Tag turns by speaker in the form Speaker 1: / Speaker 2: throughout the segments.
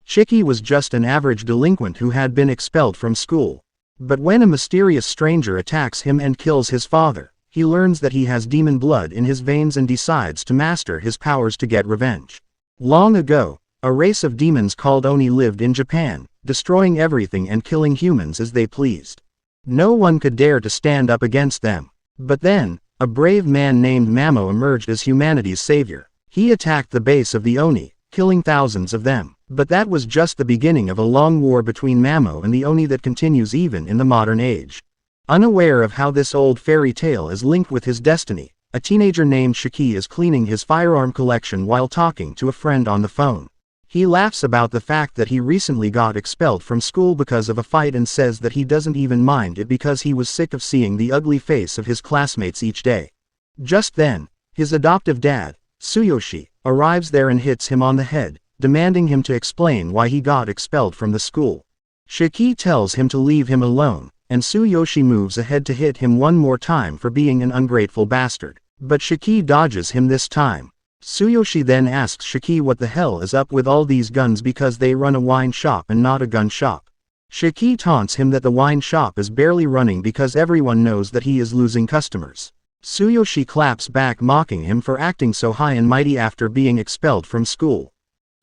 Speaker 1: Shiki was just an average delinquent who had been expelled from school. But when a mysterious stranger attacks him and kills his father, he learns that he has demon blood in his veins and decides to master his powers to get revenge. Long ago, a race of demons called Oni lived in Japan, destroying everything and killing humans as they pleased. No one could dare to stand up against them. But then, a brave man named Mamo emerged as humanity's savior. He attacked the base of the Oni, killing thousands of them. But that was just the beginning of a long war between Mamo and the Oni that continues even in the modern age. Unaware of how this old fairy tale is linked with his destiny, a teenager named Shiki is cleaning his firearm collection while talking to a friend on the phone. He laughs about the fact that he recently got expelled from school because of a fight and says that he doesn't even mind it because he was sick of seeing the ugly face of his classmates each day. Just then, his adoptive dad, Tsuyoshi, arrives there and hits him on the head, demanding him to explain why he got expelled from the school. Shiki tells him to leave him alone, and Tsuyoshi moves ahead to hit him one more time for being an ungrateful bastard. But Shiki dodges him this time. Tsuyoshi then asks Shiki what the hell is up with all these guns because they run a wine shop and not a gun shop. Shiki taunts him that the wine shop is barely running because everyone knows that he is losing customers. Tsuyoshi claps back, mocking him for acting so high and mighty after being expelled from school.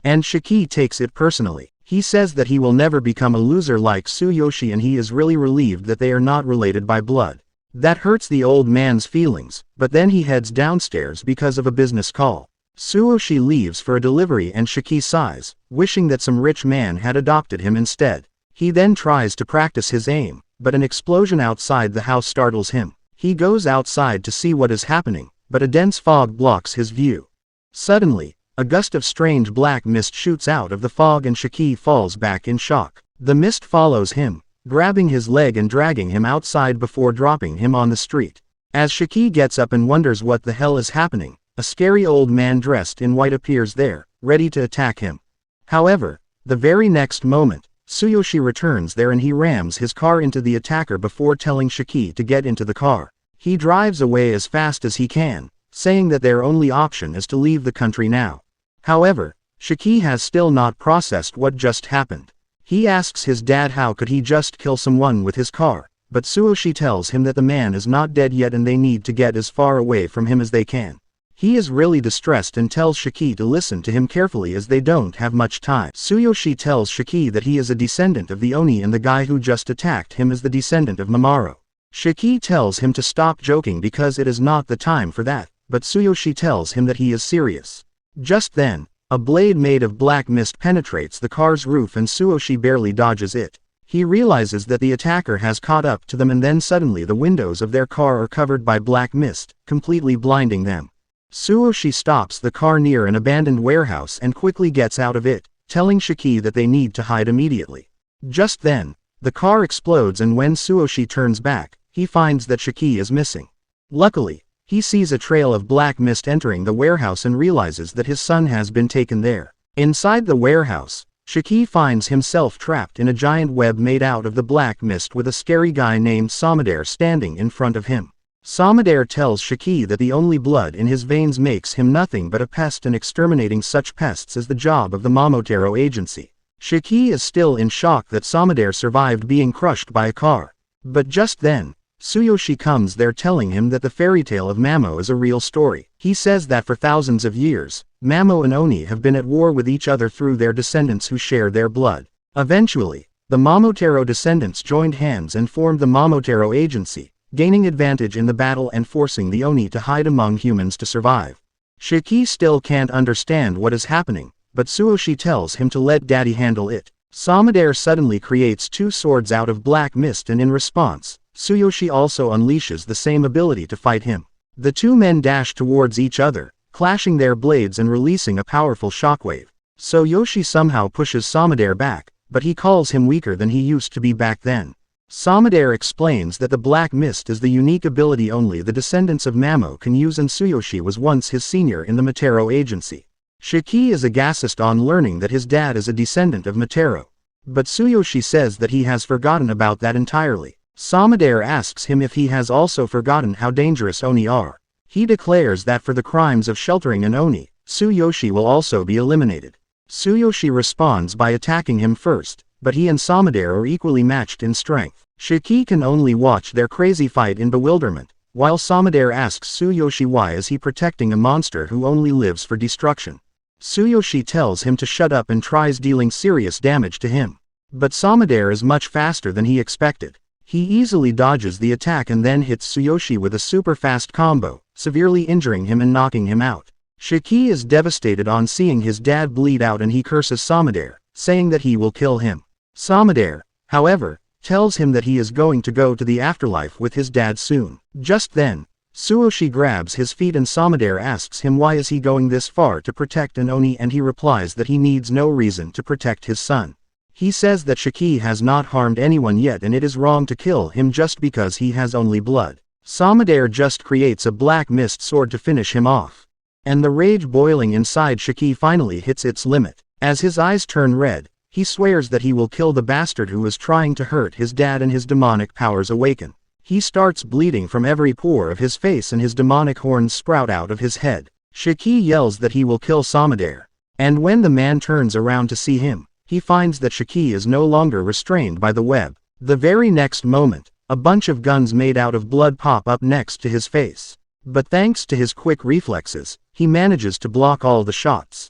Speaker 1: And Shiki takes it personally. He says that he will never become a loser like Tsuyoshi and he is really relieved that they are not related by blood. That hurts the old man's feelings, but then he heads downstairs because of a business call. Tsuyoshi leaves for a delivery and Shiki sighs, wishing that some rich man had adopted him instead. He then tries to practice his aim, but an explosion outside the house startles him. He goes outside to see what is happening, but a dense fog blocks his view. Suddenly, a gust of strange black mist shoots out of the fog and Shiki falls back in shock. The mist follows him, grabbing his leg and dragging him outside before dropping him on the street. As Shiki gets up and wonders what the hell is happening, a scary old man dressed in white appears there, ready to attack him. However, the very next moment, Tsuyoshi returns there and he rams his car into the attacker before telling Shiki to get into the car. He drives away as fast as he can, saying that their only option is to leave the country now. However, Shiki has still not processed what just happened. He asks his dad how could he just kill someone with his car, but Tsuyoshi tells him that the man is not dead yet and they need to get as far away from him as they can. He is really distressed and tells Shiki to listen to him carefully as they don't have much time. Tsuyoshi tells Shiki that he is a descendant of the Oni and the guy who just attacked him is the descendant of Mamoru. Shiki tells him to stop joking because it is not the time for that, but Tsuyoshi tells him that he is serious. Just then, a blade made of black mist penetrates the car's roof and Tsuyoshi barely dodges it. He realizes that the attacker has caught up to them and then suddenly the windows of their car are covered by black mist, completely blinding them. Tsuyoshi stops the car near an abandoned warehouse and quickly gets out of it, telling Shiki that they need to hide immediately. Just then, the car explodes and when Tsuyoshi turns back, he finds that Shiki is missing. Luckily, he sees a trail of black mist entering the warehouse and realizes that his son has been taken there. Inside the warehouse, Shiki finds himself trapped in a giant web made out of the black mist with a scary guy named Samadare standing in front of him. Samadare tells Shiki that the only blood in his veins makes him nothing but a pest and exterminating such pests is the job of the Momotaro agency. Shiki is still in shock that Samadare survived being crushed by a car. But just then, Tsuyoshi comes there telling him that the fairy tale of Mamo is a real story. He says that for thousands of years, Mamo and Oni have been at war with each other through their descendants who share their blood. Eventually, the Momotaro descendants joined hands and formed the Momotaro agency, gaining advantage in the battle and forcing the Oni to hide among humans to survive. Shiki still can't understand what is happening, but Tsuyoshi tells him to let daddy handle it. Samadare suddenly creates two swords out of black mist and in response, Tsuyoshi also unleashes the same ability to fight him. The two men dash towards each other, clashing their blades and releasing a powerful shockwave. Tsuyoshi somehow pushes Samadare back, but he calls him weaker than he used to be back then. Samadare explains that the black mist is the unique ability only the descendants of Mamo can use and Tsuyoshi was once his senior in the Matero agency. Shiki is aghast on learning that his dad is a descendant of Matero. But Tsuyoshi says that he has forgotten about that entirely. Samadare asks him if he has also forgotten how dangerous Oni are. He declares that for the crimes of sheltering an Oni, Tsuyoshi will also be eliminated. Tsuyoshi responds by attacking him first, but he and Samadare are equally matched in strength. Shiki can only watch their crazy fight in bewilderment, while Samadare asks Tsuyoshi why is he protecting a monster who only lives for destruction. Tsuyoshi tells him to shut up and tries dealing serious damage to him. But Samadare is much faster than he expected. He easily dodges the attack and then hits Tsuyoshi with a super fast combo, severely injuring him and knocking him out. Shiki is devastated on seeing his dad bleed out and he curses Samadare, saying that he will kill him. Samadare, however, tells him that he is going to go to the afterlife with his dad soon. Just then, Tsuyoshi grabs his feet and Samadare asks him why is he going this far to protect an Oni, and he replies that he needs no reason to protect his son. He says that Shiki has not harmed anyone yet and it is wrong to kill him just because he has only blood. Samadare just creates a black mist sword to finish him off. And the rage boiling inside Shiki finally hits its limit. As his eyes turn red, he swears that he will kill the bastard who is trying to hurt his dad and his demonic powers awaken. He starts bleeding from every pore of his face and his demonic horns sprout out of his head. Shiki yells that he will kill Samadare. And when the man turns around to see him, he finds that Shiki is no longer restrained by the web. The very next moment, a bunch of guns made out of blood pop up next to his face. But thanks to his quick reflexes, he manages to block all the shots.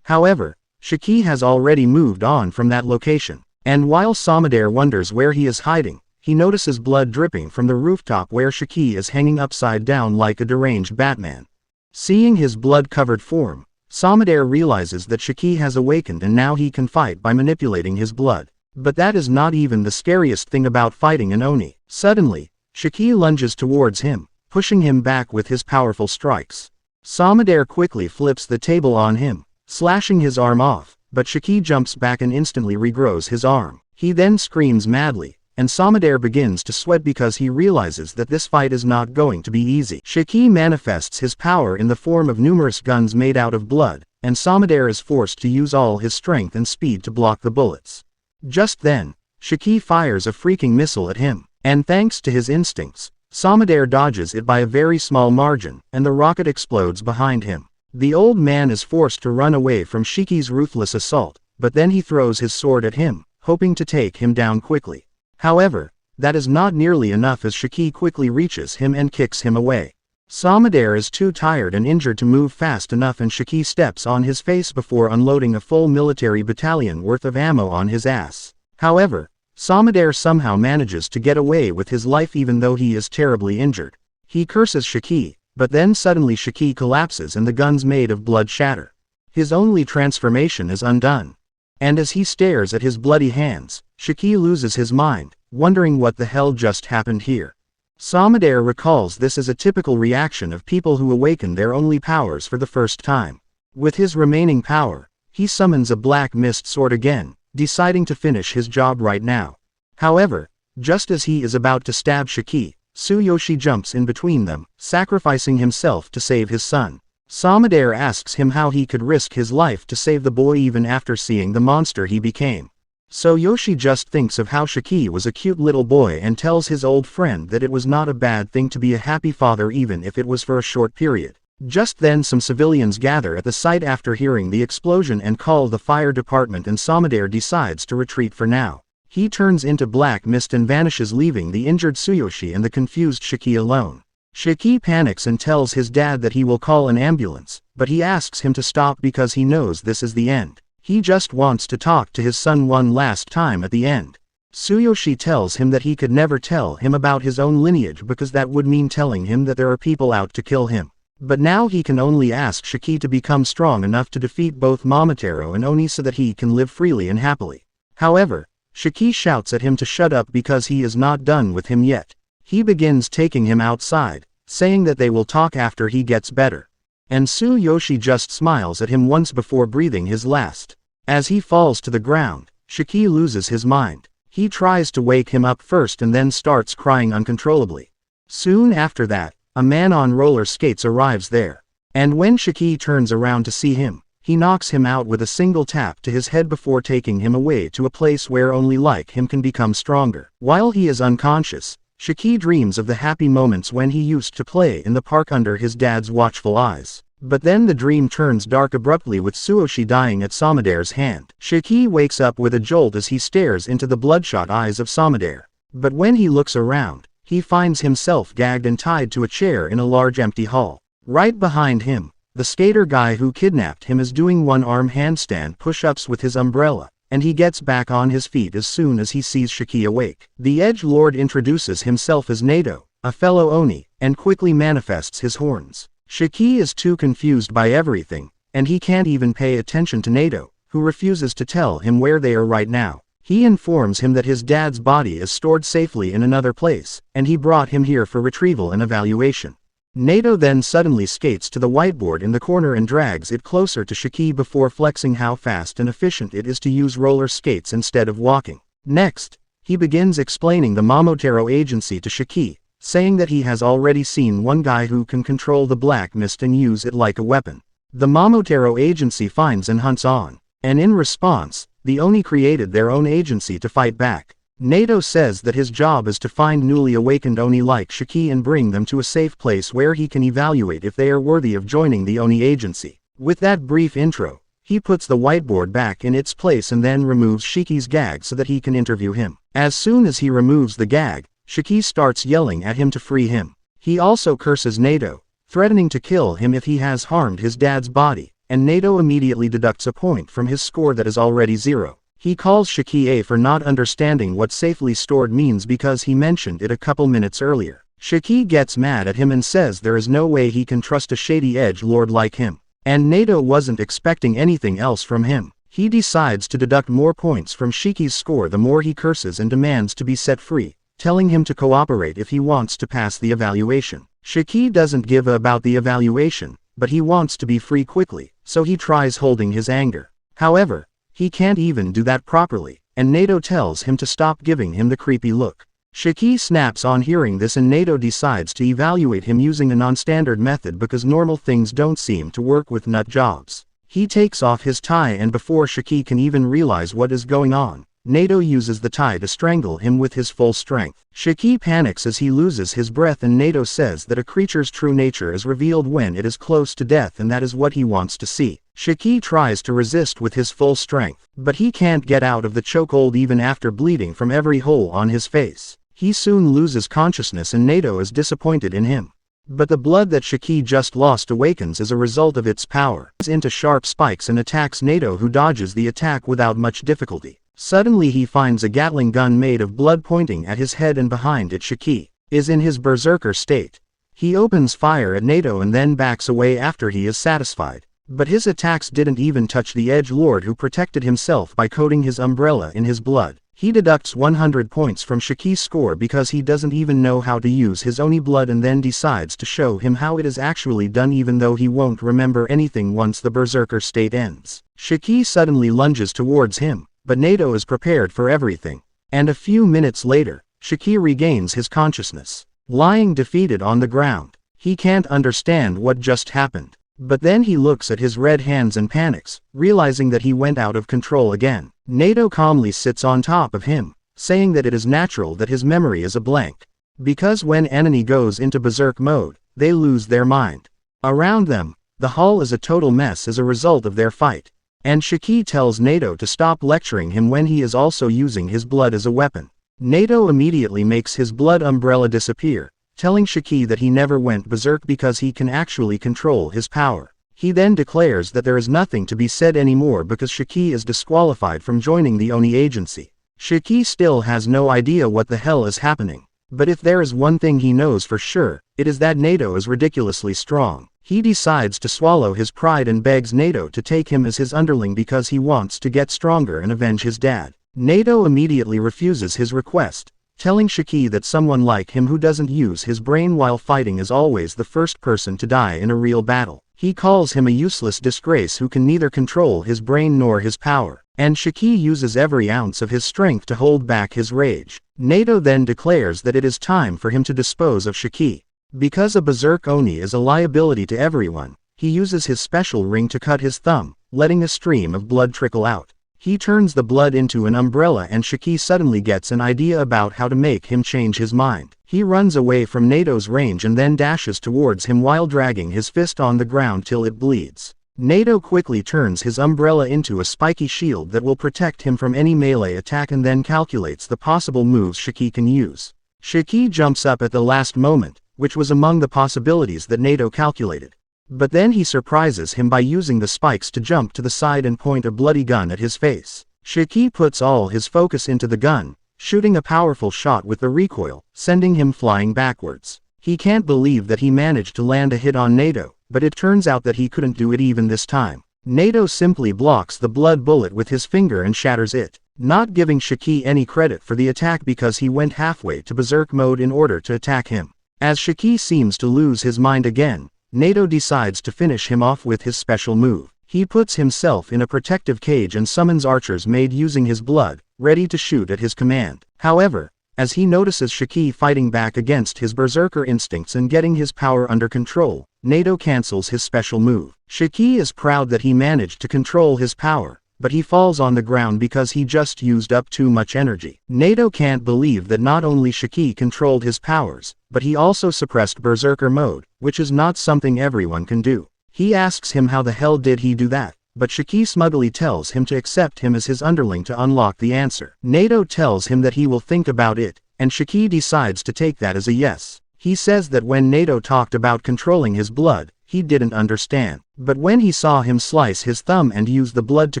Speaker 1: However, Shiki has already moved on from that location, and while Samadare wonders where he is hiding, he notices blood dripping from the rooftop where Shiki is hanging upside down like a deranged Batman. Seeing his blood-covered form, Samadare realizes that Shiki has awakened and now he can fight by manipulating his blood. But that is not even the scariest thing about fighting an Oni. Suddenly, Shiki lunges towards him, pushing him back with his powerful strikes. Samadare quickly flips the table on him, slashing his arm off, but Shiki jumps back and instantly regrows his arm. He then screams madly, and Samadare begins to sweat because he realizes that this fight is not going to be easy. Shiki manifests his power in the form of numerous guns made out of blood, and Samadare is forced to use all his strength and speed to block the bullets. Just then, Shiki fires a freaking missile at him, and thanks to his instincts, Samadare dodges it by a very small margin, and the rocket explodes behind him. The old man is forced to run away from Shiki's ruthless assault, but then he throws his sword at him, hoping to take him down quickly. However, that is not nearly enough as Shiki quickly reaches him and kicks him away. Samadare is too tired and injured to move fast enough and Shiki steps on his face before unloading a full military battalion worth of ammo on his ass. However, Samadare somehow manages to get away with his life even though he is terribly injured. He curses Shiki, but then suddenly Shiki collapses and the guns made of blood shatter. His only transformation is undone. And as he stares at his bloody hands, Shiki loses his mind, wondering what the hell just happened here. Samadare recalls this as a typical reaction of people who awaken their only powers for the first time. With his remaining power, he summons a black mist sword again, deciding to finish his job right now. However, just as he is about to stab Shiki, Tsuyoshi jumps in between them, sacrificing himself to save his son. Samadare asks him how he could risk his life to save the boy even after seeing the monster he became. Tsuyoshi just thinks of how Shiki was a cute little boy and tells his old friend that it was not a bad thing to be a happy father even if it was for a short period. Just then some civilians gather at the site after hearing the explosion and call the fire department, and Samadare decides to retreat for now. He turns into black mist and vanishes, leaving the injured Tsuyoshi and the confused Shiki alone. Shiki panics and tells his dad that he will call an ambulance, but he asks him to stop because he knows this is the end. He just wants to talk to his son one last time at the end. Tsuyoshi tells him that he could never tell him about his own lineage because that would mean telling him that there are people out to kill him. But now he can only ask Shiki to become strong enough to defeat both Momotaro and Oni so that he can live freely and happily. However, Shiki shouts at him to shut up because he is not done with him yet. He begins taking him outside, saying that they will talk after he gets better. And Tsuyoshi just smiles at him once before breathing his last. As he falls to the ground, Shiki loses his mind. He tries to wake him up first and then starts crying uncontrollably. Soon after that, a man on roller skates arrives there. And when Shiki turns around to see him, he knocks him out with a single tap to his head before taking him away to a place where only like him can become stronger. While he is unconscious, Shiki dreams of the happy moments when he used to play in the park under his dad's watchful eyes. But then the dream turns dark abruptly with Tsuyoshi dying at Samadere's hand. Shiki wakes up with a jolt as he stares into the bloodshot eyes of Samadere. But when he looks around, he finds himself gagged and tied to a chair in a large empty hall. Right behind him, the skater guy who kidnapped him is doing one-arm handstand push-ups with his umbrella, and he gets back on his feet as soon as he sees Shiki awake. The edgelord introduces himself as Nato, a fellow Oni, and quickly manifests his horns. Shiki is too confused by everything, and he can't even pay attention to Nato, who refuses to tell him where they are right now. He informs him that his dad's body is stored safely in another place, and he brought him here for retrieval and evaluation. Nato then suddenly skates to the whiteboard in the corner and drags it closer to Shiki before flexing how fast and efficient it is to use roller skates instead of walking. Next, he begins explaining the Momotaro agency to Shiki, saying that he has already seen one guy who can control the black mist and use it like a weapon. The Momotaro agency finds and hunts on, and in response, the Oni created their own agency to fight back. Nato says that his job is to find newly awakened Oni like Shiki and bring them to a safe place where he can evaluate if they are worthy of joining the Oni agency. With that brief intro, he puts the whiteboard back in its place and then removes Shiki's gag so that he can interview him. As soon as he removes the gag, Shiki starts yelling at him to free him. He also curses Nato, threatening to kill him if he has harmed his dad's body, and Nato immediately deducts a point from his score that is already 0. He calls Shiki A for not understanding what safely stored means because he mentioned it a couple minutes earlier. Shiki gets mad at him and says there is no way he can trust a shady edgelord like him. And Nato wasn't expecting anything else from him. He decides to deduct more points from Shiki's score the more he curses and demands to be set free, telling him to cooperate if he wants to pass the evaluation. Shiki doesn't give a about the evaluation, but he wants to be free quickly, so he tries holding his anger. However, he can't even do that properly, and Nato tells him to stop giving him the creepy look. Shiki snaps on hearing this and Nato decides to evaluate him using a non-standard method because normal things don't seem to work with nut jobs. He takes off his tie and before Shiki can even realize what is going on, Nato uses the tie to strangle him with his full strength. Shiki panics as he loses his breath and Nato says that a creature's true nature is revealed when it is close to death and that is what he wants to see. Shiki tries to resist with his full strength, but he can't get out of the chokehold even after bleeding from every hole on his face. He soon loses consciousness and Nato is disappointed in him. But the blood that Shiki just lost awakens as a result of its power. He into sharp spikes and attacks Nato who dodges the attack without much difficulty. Suddenly he finds a Gatling gun made of blood pointing at his head and behind it Shiki is in his berserker state. He opens fire at Nato and then backs away after he is satisfied. But his attacks didn't even touch the edgelord who protected himself by coating his umbrella in his blood. He deducts 100 points from Shiki's score because he doesn't even know how to use his Oni blood and then decides to show him how it is actually done even though he won't remember anything once the berserker state ends. Shiki suddenly lunges towards him, but Nato is prepared for everything. And a few minutes later, Shiki regains his consciousness. Lying defeated on the ground, he can't understand what just happened. But then he looks at his red hands and panics, realizing that he went out of control again. Nato calmly sits on top of him, saying that it is natural that his memory is a blank. Because when enemy goes into berserk mode, they lose their mind. Around them, the hall is a total mess as a result of their fight. And Shiki tells Nato to stop lecturing him when he is also using his blood as a weapon. Nato immediately makes his blood umbrella disappear, telling Shiki that he never went berserk because he can actually control his power. He then declares that there is nothing to be said anymore because Shiki is disqualified from joining the Oni agency. Shiki still has no idea what the hell is happening. But if there is one thing he knows for sure, it is that Nato is ridiculously strong. He decides to swallow his pride and begs Nato to take him as his underling because he wants to get stronger and avenge his dad. Nato immediately refuses his request, telling Shiki that someone like him who doesn't use his brain while fighting is always the first person to die in a real battle. He calls him a useless disgrace who can neither control his brain nor his power, and Shiki uses every ounce of his strength to hold back his rage. Nato then declares that it is time for him to dispose of Shiki. Because a berserk Oni is a liability to everyone, he uses his special ring to cut his thumb, letting a stream of blood trickle out. He turns the blood into an umbrella and Shiki suddenly gets an idea about how to make him change his mind. He runs away from Nato's range and then dashes towards him while dragging his fist on the ground till it bleeds. Nato quickly turns his umbrella into a spiky shield that will protect him from any melee attack and then calculates the possible moves Shiki can use. Shiki jumps up at the last moment, which was among the possibilities that Nato calculated. But then he surprises him by using the spikes to jump to the side and point a bloody gun at his face. Shiki puts all his focus into the gun, shooting a powerful shot with the recoil, sending him flying backwards. He can't believe that he managed to land a hit on Nato, but it turns out that he couldn't do it even this time. Nato simply blocks the blood bullet with his finger and shatters it, not giving Shiki any credit for the attack because he went halfway to berserk mode in order to attack him. As Shiki seems to lose his mind again, Nato decides to finish him off with his special move. He puts himself in a protective cage and summons archers made using his blood, ready to shoot at his command. However, as he notices Shiki fighting back against his berserker instincts and getting his power under control, Nato cancels his special move. Shiki is proud that he managed to control his power, but he falls on the ground because he just used up too much energy. Nato can't believe that not only Shiki controlled his powers, but he also suppressed berserker mode, which is not something everyone can do. He asks him how the hell did he do that, but Shiki smugly tells him to accept him as his underling to unlock the answer. Nato tells him that he will think about it, and Shiki decides to take that as a yes. He says that when Nato talked about controlling his blood, he didn't understand. But when he saw him slice his thumb and use the blood to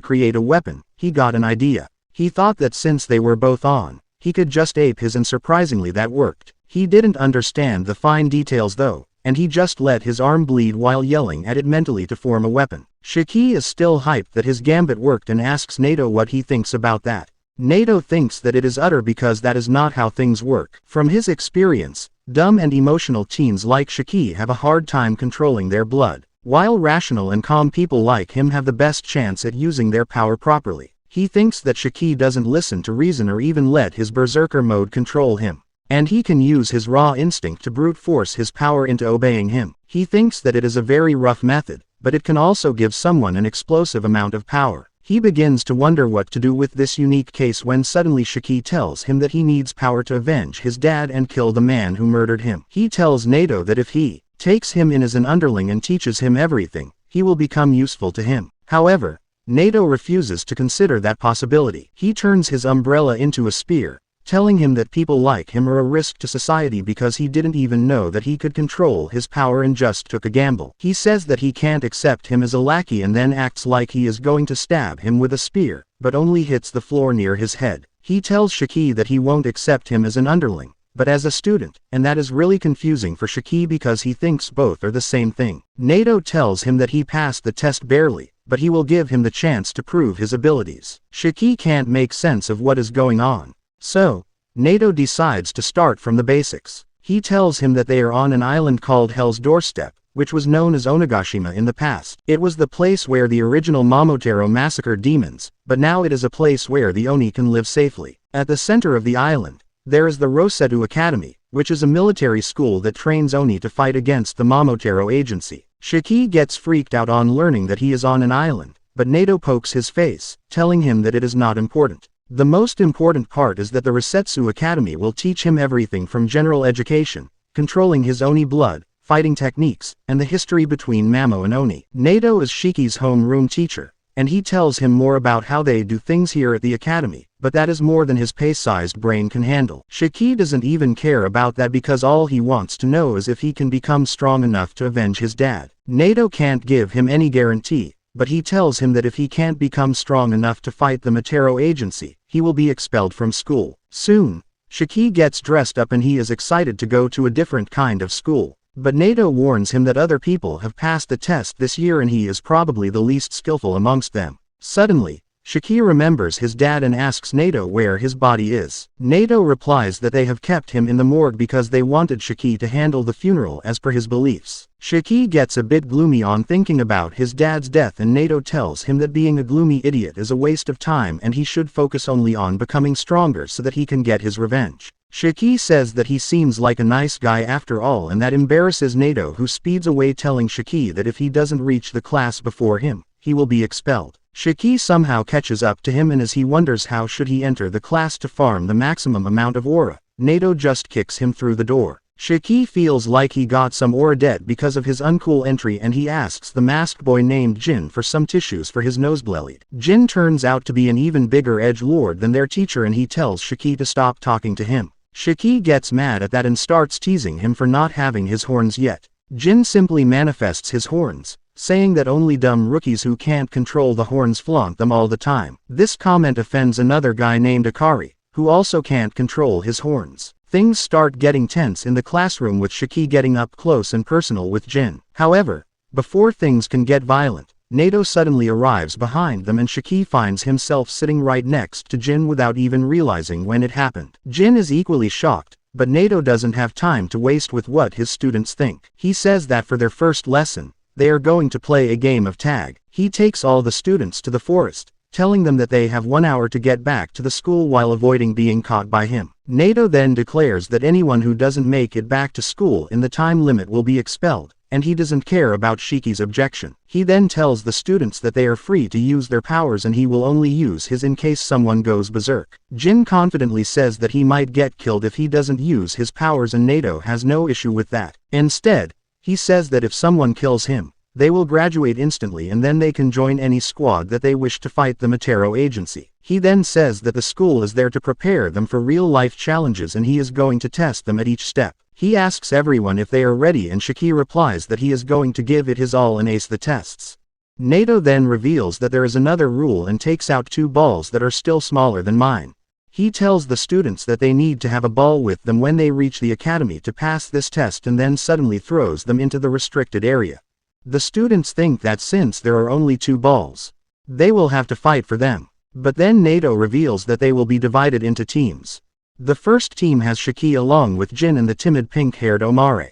Speaker 1: create a weapon, he got an idea. He thought that since they were both on, he could just ape his, and surprisingly that worked. He didn't understand the fine details though, and he just let his arm bleed while yelling at it mentally to form a weapon. Shiki is still hyped that his gambit worked and asks Nato what he thinks about that. Nato thinks that it is utter because that is not how things work. From his experience, dumb and emotional teens like Shiki have a hard time controlling their blood, while rational and calm people like him have the best chance at using their power properly. He thinks that Shiki doesn't listen to reason or even let his berserker mode control him, and he can use his raw instinct to brute force his power into obeying him. He thinks that it is a very rough method, but it can also give someone an explosive amount of power. He begins to wonder what to do with this unique case when suddenly Shiki tells him that he needs power to avenge his dad and kill the man who murdered him. He tells Nato that if he takes him in as an underling and teaches him everything, he will become useful to him. However, Nato refuses to consider that possibility. He turns his umbrella into a spear, telling him that people like him are a risk to society because he didn't even know that he could control his power and just took a gamble. He says that he can't accept him as a lackey and then acts like he is going to stab him with a spear, but only hits the floor near his head. He tells Shiki that he won't accept him as an underling, but as a student, and that is really confusing for Shiki because he thinks both are the same thing. Nato tells him that he passed the test barely, but he will give him the chance to prove his abilities. Shiki can't make sense of what is going on. So, Nato decides to start from the basics. He tells him that they are on an island called Hell's Doorstep, which was known as Onagashima in the past. It was the place where the original Momotaro massacred demons, but now it is a place where the Oni can live safely. At the center of the island, there is the Rosetu Academy, which is a military school that trains Oni to fight against the Momotaro agency. Shiki gets freaked out on learning that he is on an island, but Nato pokes his face, telling him that it is not important. The most important part is that the Rosetsu Academy will teach him everything from general education, controlling his Oni blood, fighting techniques, and the history between Mamo and Oni. Nato is Shiki's homeroom teacher, and he tells him more about how they do things here at the academy, but that is more than his pea-sized brain can handle. Shiki doesn't even care about that because all he wants to know is if he can become strong enough to avenge his dad. Nato can't give him any guarantee, but he tells him that if he can't become strong enough to fight the Matero agency, he will be expelled from school. Soon, Shiki gets dressed up and he is excited to go to a different kind of school. But Nato warns him that other people have passed the test this year and he is probably the least skillful amongst them. Suddenly, Shiki remembers his dad and asks Nato where his body is. Nato replies that they have kept him in the morgue because they wanted Shiki to handle the funeral as per his beliefs. Shiki gets a bit gloomy on thinking about his dad's death and Nato tells him that being a gloomy idiot is a waste of time and he should focus only on becoming stronger so that he can get his revenge. Shiki says that he seems like a nice guy after all and that embarrasses Nato, who speeds away telling Shiki that if he doesn't reach the class before him, he will be expelled. Shiki somehow catches up to him, and as he wonders how should he enter the class to farm the maximum amount of aura, Nato just kicks him through the door. Shiki feels like he got some aura debt because of his uncool entry, and he asks the masked boy named Jin for some tissues for his nosebleed. Jin turns out to be an even bigger edgelord than their teacher, and he tells Shiki to stop talking to him. Shiki gets mad at that and starts teasing him for not having his horns yet. Jin simply manifests his horns, saying that only dumb rookies who can't control the horns flaunt them all the time. This comment offends another guy named Akari, who also can't control his horns. Things start getting tense in the classroom with Shiki getting up close and personal with Jin. However, before things can get violent, Nato suddenly arrives behind them, and Shiki finds himself sitting right next to Jin without even realizing when it happened. Jin is equally shocked, but Nato doesn't have time to waste with what his students think. He says that for their first lesson, they are going to play a game of tag. He takes all the students to the forest, telling them that they have 1 hour to get back to the school while avoiding being caught by him. Nato then declares that anyone who doesn't make it back to school in the time limit will be expelled, and he doesn't care about Shiki's objection. He then tells the students that they are free to use their powers, and he will only use his in case someone goes berserk. Jin confidently says that he might get killed if he doesn't use his powers, and Nato has no issue with that. Instead, he says that if someone kills him, they will graduate instantly, and then they can join any squad that they wish to fight the Matero agency. He then says that the school is there to prepare them for real-life challenges, and he is going to test them at each step. He asks everyone if they are ready, and Shiki replies that he is going to give it his all and ace the tests. Nato then reveals that there is another rule and takes out 2 balls that are still smaller than mine. He tells the students that they need to have a ball with them when they reach the academy to pass this test, and then suddenly throws them into the restricted area. The students think that since there are only 2 balls, they will have to fight for them. But then Nato reveals that they will be divided into teams. The first team has Shiki along with Jin and the timid pink-haired Omare.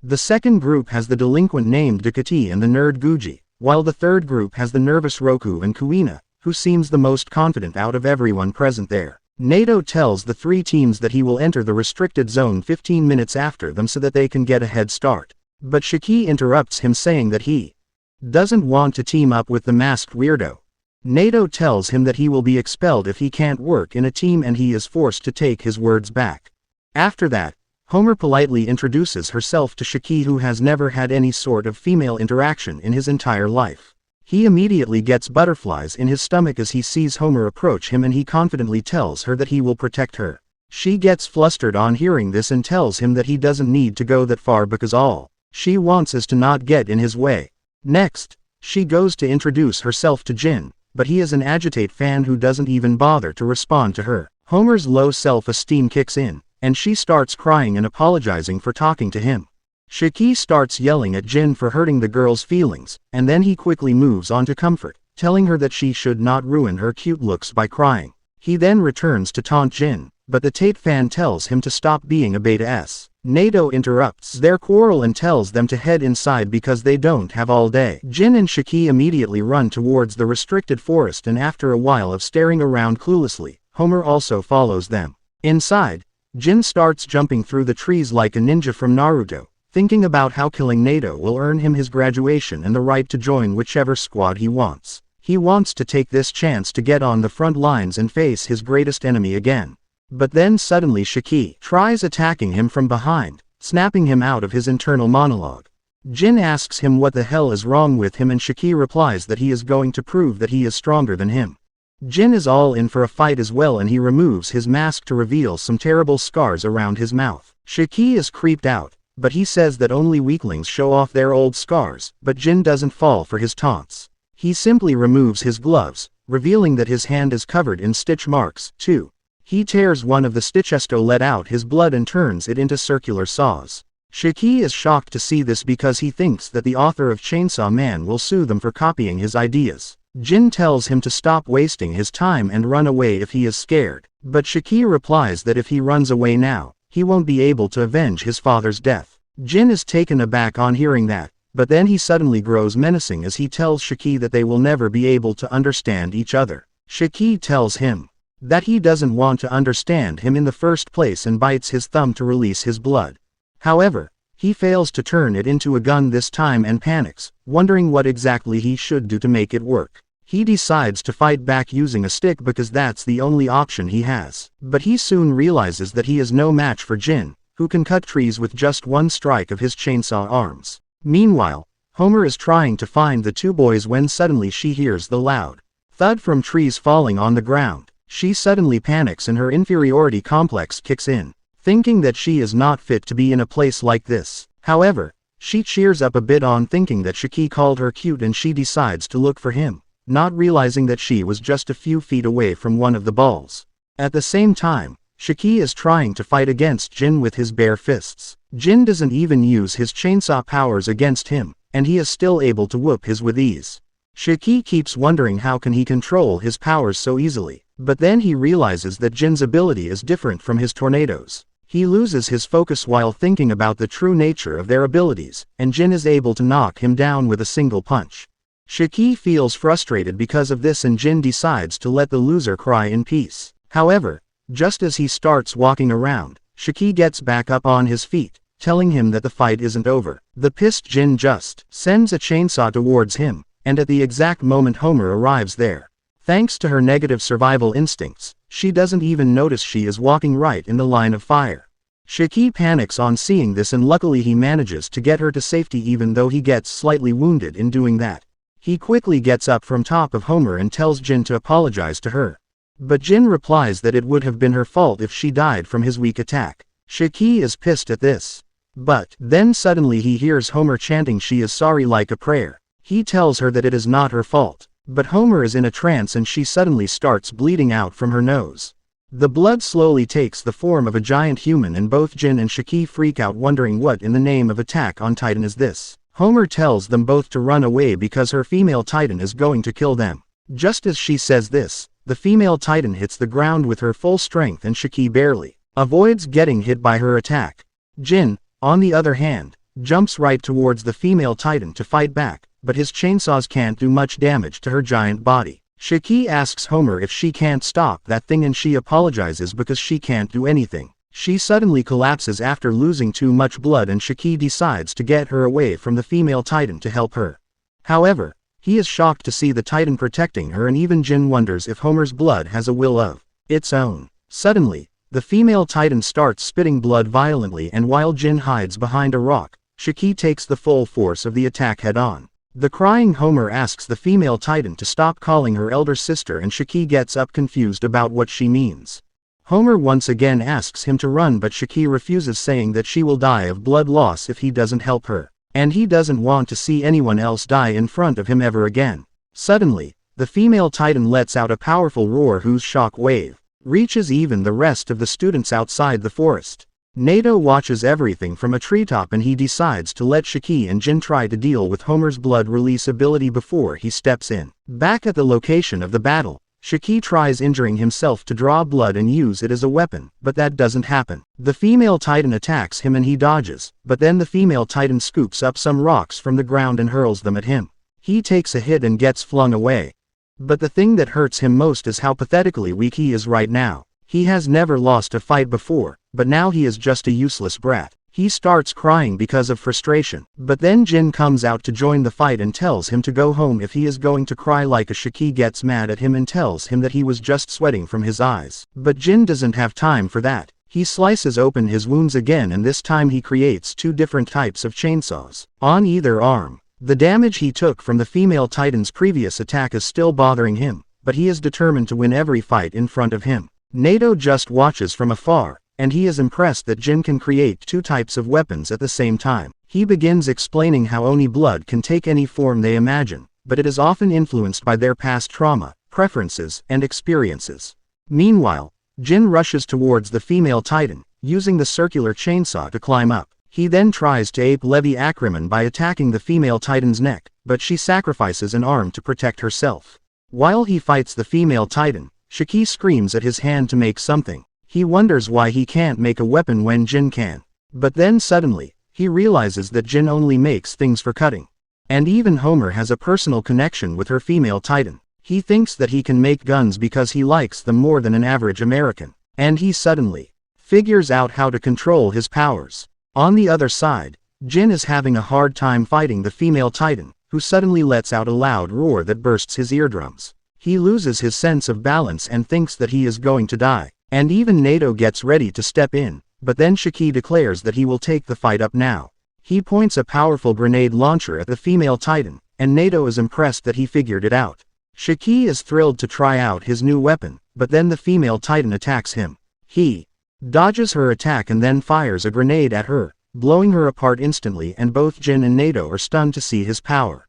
Speaker 1: The second group has the delinquent named Ducati and the nerd Guji, while the third group has the nervous Roku and Kuina, who seems the most confident out of everyone present there. Nato tells the 3 teams that he will enter the restricted zone 15 minutes after them so that they can get a head start. But Shiki interrupts him, saying that he doesn't want to team up with the masked weirdo. Nato tells him that he will be expelled if he can't work in a team, and he is forced to take his words back. After that, Homer politely introduces herself to Shiki, who has never had any sort of female interaction in his entire life. He immediately gets butterflies in his stomach as he sees Homer approach him, and he confidently tells her that he will protect her. She gets flustered on hearing this and tells him that he doesn't need to go that far because all she wants is to not get in his way. Next, she goes to introduce herself to Jin, but he is an Agitate fan who doesn't even bother to respond to her. Homer's low self-esteem kicks in, and she starts crying and apologizing for talking to him. Shiki starts yelling at Jin for hurting the girl's feelings, and then he quickly moves on to comfort, telling her that she should not ruin her cute looks by crying. He then returns to taunt Jin, but the Tate fan tells him to stop being a beta S. Nato interrupts their quarrel and tells them to head inside because they don't have all day. Jin and Shiki immediately run towards the restricted forest, and after a while of staring around cluelessly, Homer also follows them. Inside, Jin starts jumping through the trees like a ninja from Naruto, thinking about how killing Nato will earn him his graduation and the right to join whichever squad he wants. He wants to take this chance to get on the front lines and face his greatest enemy again. But then suddenly Shiki tries attacking him from behind, snapping him out of his internal monologue. Jin asks him what the hell is wrong with him, and Shiki replies that he is going to prove that he is stronger than him. Jin is all in for a fight as well, and he removes his mask to reveal some terrible scars around his mouth. Shiki is creeped out, but he says that only weaklings show off their old scars, but Jin doesn't fall for his taunts. He simply removes his gloves, revealing that his hand is covered in stitch marks, too. He tears one of the stitches to let out his blood and turns it into circular saws. Shiki is shocked to see this because he thinks that the author of Chainsaw Man will sue them for copying his ideas. Jin tells him to stop wasting his time and run away if he is scared, but Shiki replies that if he runs away now, he won't be able to avenge his father's death. Jin is taken aback on hearing that, but then he suddenly grows menacing as he tells Shiki that they will never be able to understand each other. Shiki tells him that he doesn't want to understand him in the first place and bites his thumb to release his blood. However, he fails to turn it into a gun this time and panics, wondering what exactly he should do to make it work. He decides to fight back using a stick because that's the only option he has. But he soon realizes that he is no match for Jin, who can cut trees with just one strike of his chainsaw arms. Meanwhile, Homer is trying to find the two boys when suddenly she hears the loud thud from trees falling on the ground. She suddenly panics and her inferiority complex kicks in, thinking that she is not fit to be in a place like this. However, she cheers up a bit on thinking that Shiki called her cute and she decides to look for him, not realizing that she was just a few feet away from one of the balls. At the same time, Shiki is trying to fight against Jin with his bare fists. Jin doesn't even use his chainsaw powers against him, and he is still able to whoop his with ease. Shiki keeps wondering how can he control his powers so easily, but then he realizes that Jin's ability is different from his tornadoes. He loses his focus while thinking about the true nature of their abilities, and Jin is able to knock him down with a single punch. Shiki feels frustrated because of this and Jin decides to let the loser cry in peace. However, just as he starts walking around, Shiki gets back up on his feet, telling him that the fight isn't over. The pissed Jin just sends a chainsaw towards him, and at the exact moment Homer arrives there. Thanks to her negative survival instincts, she doesn't even notice she is walking right in the line of fire. Shiki panics on seeing this and luckily he manages to get her to safety even though he gets slightly wounded in doing that. He quickly gets up from top of Homer and tells Jin to apologize to her. But Jin replies that it would have been her fault if she died from his weak attack. Shiki is pissed at this. But then suddenly he hears Homer chanting she is sorry like a prayer. He tells her that it is not her fault. But Homer is in a trance and she suddenly starts bleeding out from her nose. The blood slowly takes the form of a giant human and both Jin and Shiki freak out wondering what in the name of Attack on Titan is this. Homer tells them both to run away because her female titan is going to kill them. Just as she says this, the female titan hits the ground with her full strength and Shiki barely avoids getting hit by her attack. Jin, on the other hand, jumps right towards the female titan to fight back, but his chainsaws can't do much damage to her giant body. Shiki asks Homer if she can't stop that thing and she apologizes because she can't do anything. She suddenly collapses after losing too much blood and Shiki decides to get her away from the female titan to help her. However, he is shocked to see the titan protecting her and even Jin wonders if Homer's blood has a will of its own. Suddenly, the female titan starts spitting blood violently and while Jin hides behind a rock, Shiki takes the full force of the attack head on. The crying Homer asks the female titan to stop calling her elder sister and Shiki gets up confused about what she means. Homer once again asks him to run but Shiki refuses saying that she will die of blood loss if he doesn't help her, and he doesn't want to see anyone else die in front of him ever again. Suddenly, the female titan lets out a powerful roar whose shock wave reaches even the rest of the students outside the forest. Nato watches everything from a treetop and he decides to let Shiki and Jin try to deal with Homer's blood release ability before he steps in. Back at the location of the battle, Shiki tries injuring himself to draw blood and use it as a weapon, but that doesn't happen. The female titan attacks him and he dodges, but then the female titan scoops up some rocks from the ground and hurls them at him. He takes a hit and gets flung away. But the thing that hurts him most is how pathetically weak he is right now. He has never lost a fight before, but now he is just a useless brat. He starts crying because of frustration, but then Jin comes out to join the fight and tells him to go home if he is going to cry like a Shiki gets mad at him and tells him that he was just sweating from his eyes. But Jin doesn't have time for that. He slices open his wounds again and this time he creates two different types of chainsaws on either arm. The damage he took from the female titan's previous attack is still bothering him, but he is determined to win every fight in front of him. Nato just watches from afar, and he is impressed that Jin can create two types of weapons at the same time. He begins explaining how Oni blood can take any form they imagine, but it is often influenced by their past trauma, preferences, and experiences. Meanwhile, Jin rushes towards the female titan, using the circular chainsaw to climb up. He then tries to ape Levi Ackerman by attacking the female titan's neck, but she sacrifices an arm to protect herself. While he fights the female titan, Shiki screams at his hand to make something. He wonders why he can't make a weapon when Jin can. But then suddenly, he realizes that Jin only makes things for cutting. And even Homer has a personal connection with her female titan. He thinks that he can make guns because he likes them more than an average American. And he suddenly figures out how to control his powers. On the other side, Jin is having a hard time fighting the female titan, who suddenly lets out a loud roar that bursts his eardrums. He loses his sense of balance and thinks that he is going to die, and even Nato gets ready to step in, but then Shiki declares that he will take the fight up now. He points a powerful grenade launcher at the female Titan, and Nato is impressed that he figured it out. Shiki is thrilled to try out his new weapon, but then the female Titan attacks him. He dodges her attack and then fires a grenade at her, blowing her apart instantly, and both Jin and Nato are stunned to see his power.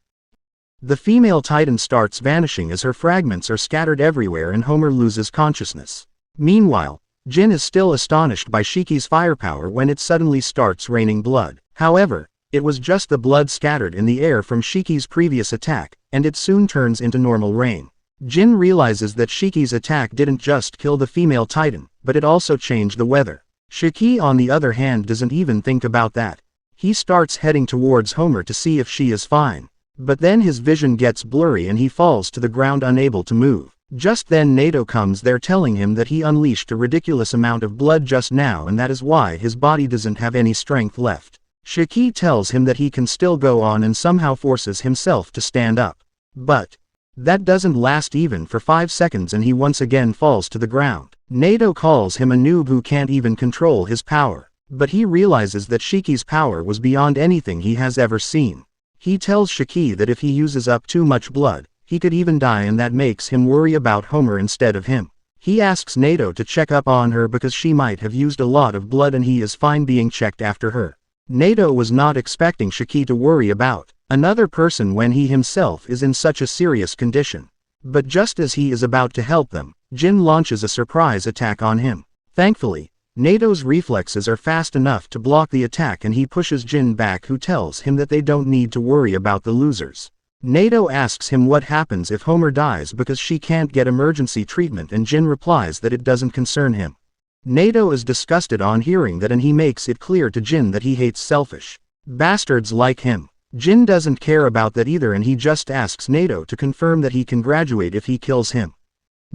Speaker 1: The female Titan starts vanishing as her fragments are scattered everywhere and Homer loses consciousness. Meanwhile, Jin is still astonished by Shiki's firepower when it suddenly starts raining blood. However, it was just the blood scattered in the air from Shiki's previous attack, and it soon turns into normal rain. Jin realizes that Shiki's attack didn't just kill the female Titan, but it also changed the weather. Shiki on the other hand doesn't even think about that. He starts heading towards Homer to see if she is fine. But then his vision gets blurry and he falls to the ground unable to move. Just then Nato comes there telling him that he unleashed a ridiculous amount of blood just now and that is why his body doesn't have any strength left. Shiki tells him that he can still go on and somehow forces himself to stand up. But that doesn't last even for 5 seconds and he once again falls to the ground. Nato calls him a noob who can't even control his power. But he realizes that Shiki's power was beyond anything he has ever seen. He tells Shiki that if he uses up too much blood, he could even die and that makes him worry about Homer instead of him. He asks Nato to check up on her because she might have used a lot of blood and he is fine being checked after her. Nato was not expecting Shiki to worry about another person when he himself is in such a serious condition. But just as he is about to help them, Jin launches a surprise attack on him. Thankfully, Nato's reflexes are fast enough to block the attack and he pushes Jin back, who tells him that they don't need to worry about the losers. Nato asks him what happens if Homer dies because she can't get emergency treatment and Jin replies that it doesn't concern him. Nato is disgusted on hearing that and he makes it clear to Jin that he hates selfish bastards like him. Jin doesn't care about that either and he just asks Nato to confirm that he can graduate if he kills him.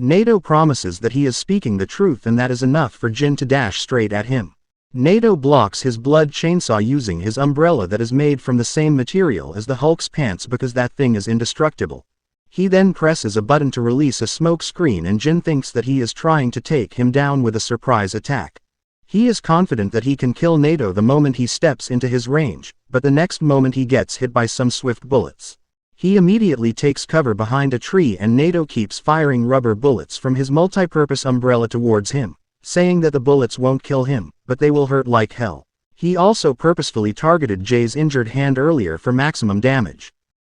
Speaker 1: Nato promises that he is speaking the truth and that is enough for Jin to dash straight at him. Nato blocks his blood chainsaw using his umbrella that is made from the same material as the Hulk's pants because that thing is indestructible. He then presses a button to release a smoke screen and Jin thinks that he is trying to take him down with a surprise attack. He is confident that he can kill Nato the moment he steps into his range, but the next moment he gets hit by some swift bullets. He immediately takes cover behind a tree and Nato keeps firing rubber bullets from his multi-purpose umbrella towards him, saying that the bullets won't kill him, but they will hurt like hell. He also purposefully targeted Jay's injured hand earlier for maximum damage.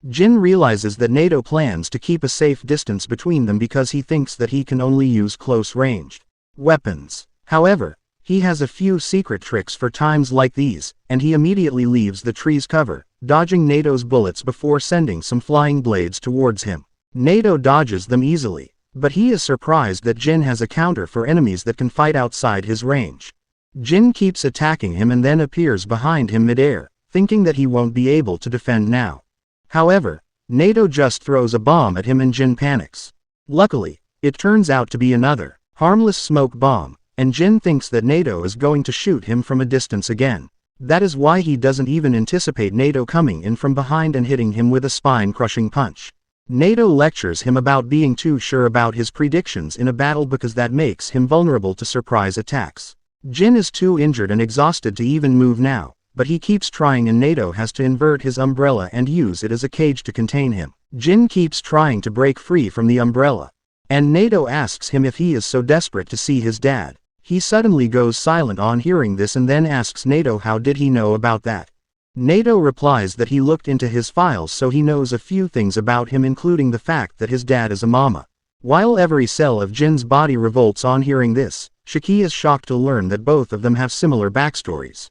Speaker 1: Jin realizes that Nato plans to keep a safe distance between them because he thinks that he can only use close-ranged weapons. However, he has a few secret tricks for times like these, and he immediately leaves the tree's cover, dodging Nato's bullets before sending some flying blades towards him. Nato dodges them easily, but he is surprised that Jin has a counter for enemies that can fight outside his range. Jin keeps attacking him and then appears behind him mid-air, thinking that he won't be able to defend now. However, Nato just throws a bomb at him and Jin panics. Luckily, it turns out to be another harmless smoke bomb, and Jin thinks that Nato is going to shoot him from a distance again. That is why he doesn't even anticipate Nato coming in from behind and hitting him with a spine-crushing punch. Nato lectures him about being too sure about his predictions in a battle because that makes him vulnerable to surprise attacks. Jin is too injured and exhausted to even move now, but he keeps trying and Nato has to invert his umbrella and use it as a cage to contain him. Jin keeps trying to break free from the umbrella, and Nato asks him if he is so desperate to see his dad. He suddenly goes silent on hearing this and then asks Nato how did he know about that. Nato replies that he looked into his files so he knows a few things about him, including the fact that his dad is a mama. While every cell of Jin's body revolts on hearing this, Shiki is shocked to learn that both of them have similar backstories.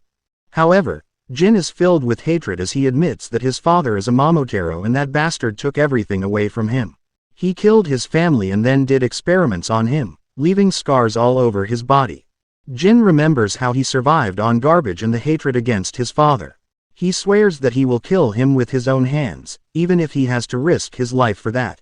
Speaker 1: However, Jin is filled with hatred as he admits that his father is a Momotaro and that bastard took everything away from him. He killed his family and then did experiments on him, leaving scars all over his body. Jin remembers how he survived on garbage and the hatred against his father. He swears that he will kill him with his own hands, even if he has to risk his life for that.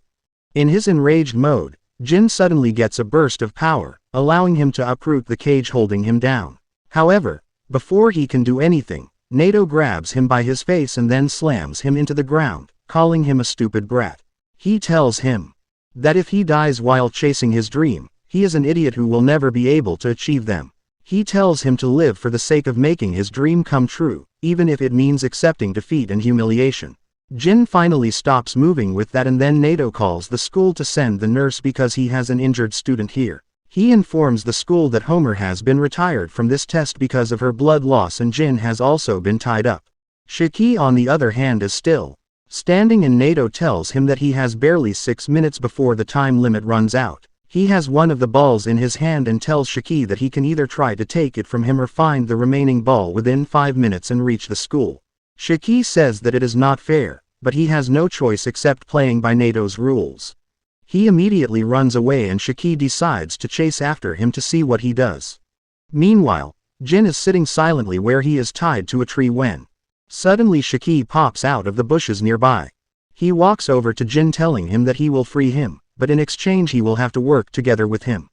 Speaker 1: In his enraged mode, Jin suddenly gets a burst of power, allowing him to uproot the cage holding him down. However, before he can do anything, Nato grabs him by his face and then slams him into the ground, calling him a stupid brat. He tells him that if he dies while chasing his dream, he is an idiot who will never be able to achieve them. He tells him to live for the sake of making his dream come true, even if it means accepting defeat and humiliation. Jin finally stops moving with that, and then Nato calls the school to send the nurse because he has an injured student here. He informs the school that Homer has been retired from this test because of her blood loss, and Jin has also been tied up. Shiki on the other hand is still standing, and Nato tells him that he has barely 6 minutes before the time limit runs out. He has one of the balls in his hand and tells Shiki that he can either try to take it from him or find the remaining ball within 5 minutes and reach the school. Shiki says that it is not fair, but he has no choice except playing by Nato's rules. He immediately runs away and Shiki decides to chase after him to see what he does. Meanwhile, Jin is sitting silently where he is tied to a tree when suddenly Shiki pops out of the bushes nearby. He walks over to Jin telling him that he will free him, but in exchange he will have to work together with him.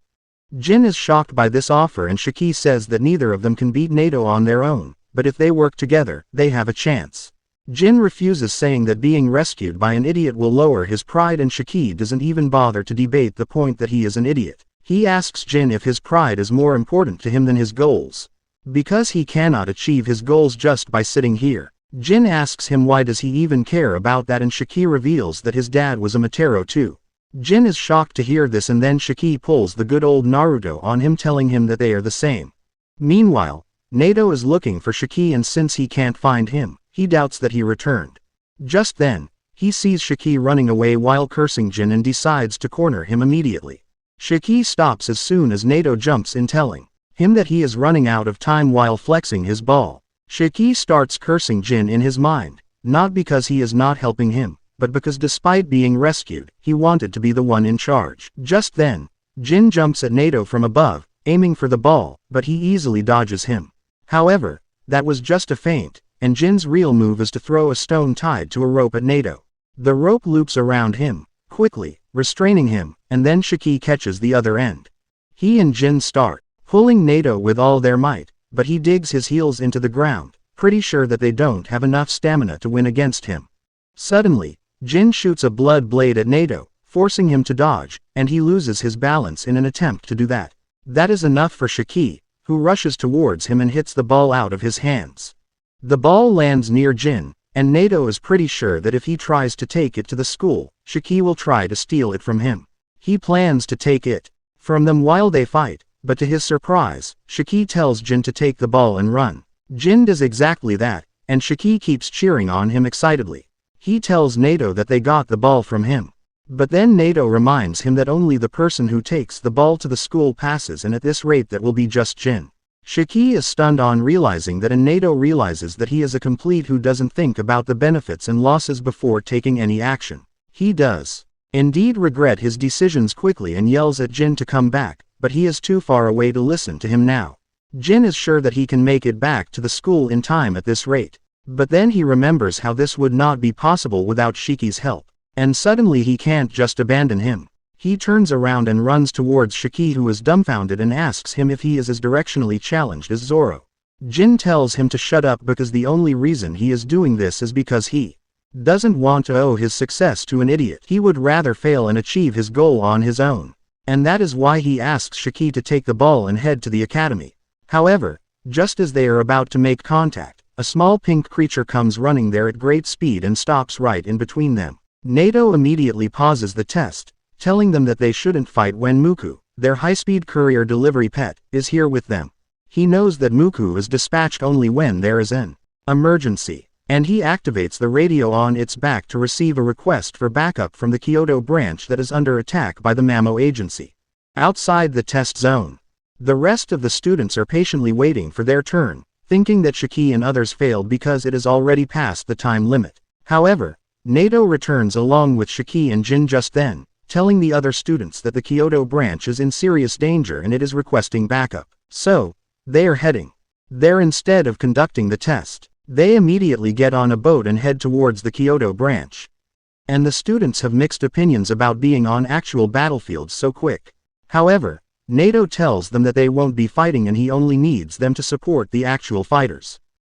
Speaker 1: Jin is shocked by this offer and Shiki says that neither of them can beat Nato on their own, but if they work together, they have a chance. Jin refuses, saying that being rescued by an idiot will lower his pride, and Shiki doesn't even bother to debate the point that he is an idiot. He asks Jin if his pride is more important to him than his goals, because he cannot achieve his goals just by sitting here. Jin asks him why does he even care about that, and Shiki reveals that his dad was a Matero too. Jin is shocked to hear this, and then Shiki pulls the good old Naruto on him, telling him that they are the same. Meanwhile, Nato is looking for Shiki, and since he can't find him, he doubts that he returned. Just then, he sees Shiki running away while cursing Jin and decides to corner him immediately. Shiki stops as soon as Nato jumps in, telling him that he is running out of time while flexing his ball. Shiki starts cursing Jin in his mind, not because he is not helping him, but because despite being rescued, he wanted to be the one in charge. Just then, Jin jumps at Nato from above, aiming for the ball, but he easily dodges him. However, that was just a feint, and Jin's real move is to throw a stone tied to a rope at Nato. The rope loops around him, quickly, restraining him, and then Shiki catches the other end. He and Jin start pulling Nato with all their might, but he digs his heels into the ground, pretty sure that they don't have enough stamina to win against him. Suddenly, Jin shoots a blood blade at Nato, forcing him to dodge, and he loses his balance in an attempt to do that. That is enough for Shiki, who rushes towards him and hits the ball out of his hands. The ball lands near Jin, and Nato is pretty sure that if he tries to take it to the school, Shiki will try to steal it from him. He plans to take it from them while they fight, but to his surprise, Shiki tells Jin to take the ball and run. Jin does exactly that, and Shiki keeps cheering on him excitedly. He tells Nato that they got the ball from him. But then Nato reminds him that only the person who takes the ball to the school passes, and at this rate that will be just Jin. Shiki is stunned on realizing that, and Nato realizes that he is a complete who doesn't think about the benefits and losses before taking any action. He does indeed regret his decisions quickly and yells at Jin to come back, but he is too far away to listen to him now. Jin is sure that he can make it back to the school in time at this rate. But then he remembers how this would not be possible without Shiki's help. And suddenly he can't just abandon him. He turns around and runs towards Shiki, who is dumbfounded, and asks him if he is as directionally challenged as Zoro. Jin tells him to shut up because the only reason he is doing this is because he doesn't want to owe his success to an idiot. He would rather fail and achieve his goal on his own. And that is why he asks Shiki to take the ball and head to the academy. However, just as they are about to make contact, a small pink creature comes running there at great speed and stops right in between them. Nato immediately pauses the test, telling them that they shouldn't fight when Muku, their high-speed courier delivery pet, is here with them. He knows that Muku is dispatched only when there is an emergency, and he activates the radio on its back to receive a request for backup from the Kyoto branch that is under attack by the Mamo agency. Outside the test zone, the rest of the students are patiently waiting for their turn, thinking that Shiki and others failed because it is already past the time limit. However, Nato returns along with Shiki and Jin just then, telling the other students that the Kyoto branch is in serious danger and it is requesting backup. So, they are heading there instead of conducting the test. They immediately get on a boat and head towards the Kyoto branch. And the students have mixed opinions about being on actual battlefields so quick. However, Nato tells them that they won't be fighting and he only needs them to support the actual fighters.